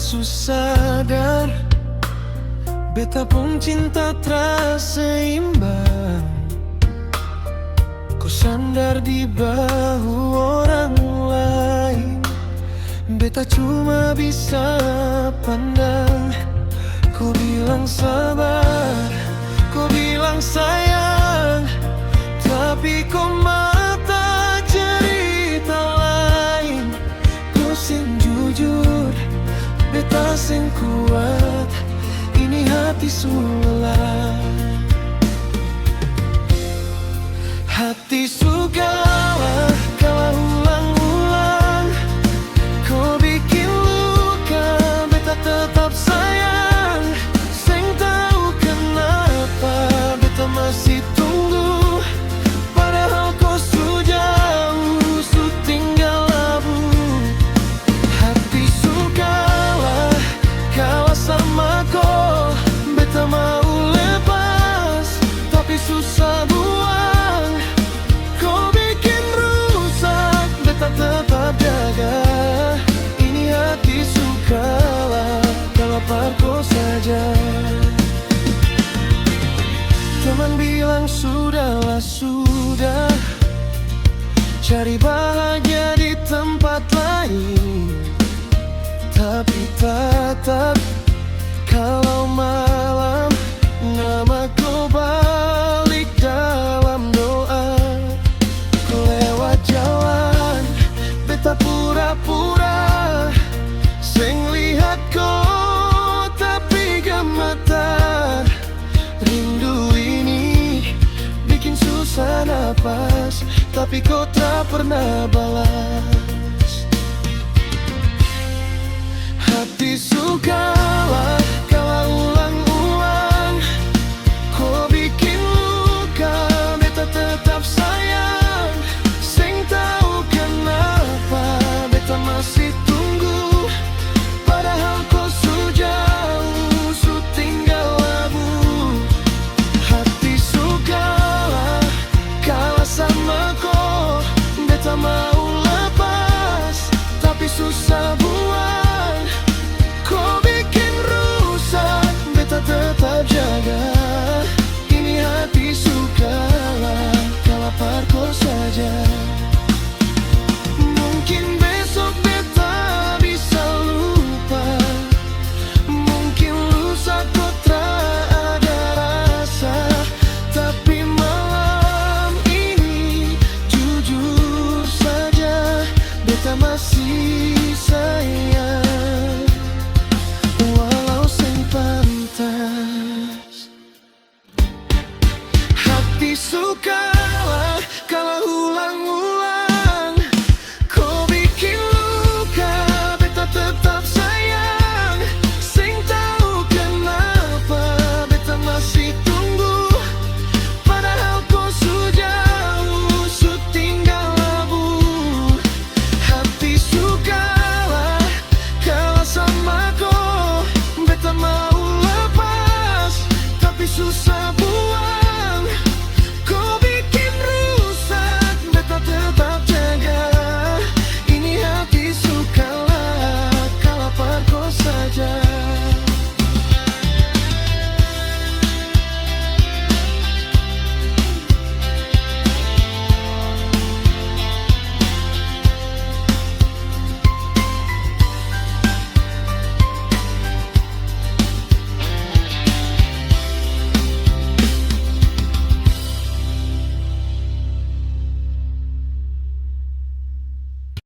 susah dan beta pun cinta terasa imbang. Kau sandar di bahu orang lain, beta cuma bisa pandang. Kau bilang sabar, kau bilang sayang, tapi kau mata cerita lain. Kau sing jujur, beta sing kuat, ini hati sulah. Hati sukalah kalah ulang-ulang. Kau bikin luka, beta tetap sayang. Seng tahu kenapa beta masih tunggu, padahal kau jauh, su tinggal labu. Hati sukalah kalah sama kau, beta mau lepas tapi susah buang. Kau bikin rusak, beta tetap jaga. Ini hati sukalah kalau kau saja. Teman bilang sudahlah sudah, cari bahagia di tempat lain. Tapi tetap kalau malam nama kau balik dalam doa. Kau lewat jalan, beta pura-pura seng lihat kau, tapi gemetar. Rindu ini bikin susah napas, tapi kau tak pernah balas. Hati sukalah kalah ulang-ulang. Kau bikin luka, beta tetap sayang. Seng tahu kenapa beta masih tunggu, padahal kau jauh, su tinggal labu. Hati sukalah kalah sama kau, beta mau lepas tapi susah buang. Kau bikin rusak, beta tetap jaga. Ini hati sukalah kalau kau saja. Mungkin besok beta bisa lupa, mungkin lusa kau tak ada rasa, tapi malam ini jujur saja beta masih sayang, walau sing pantas. Hati suka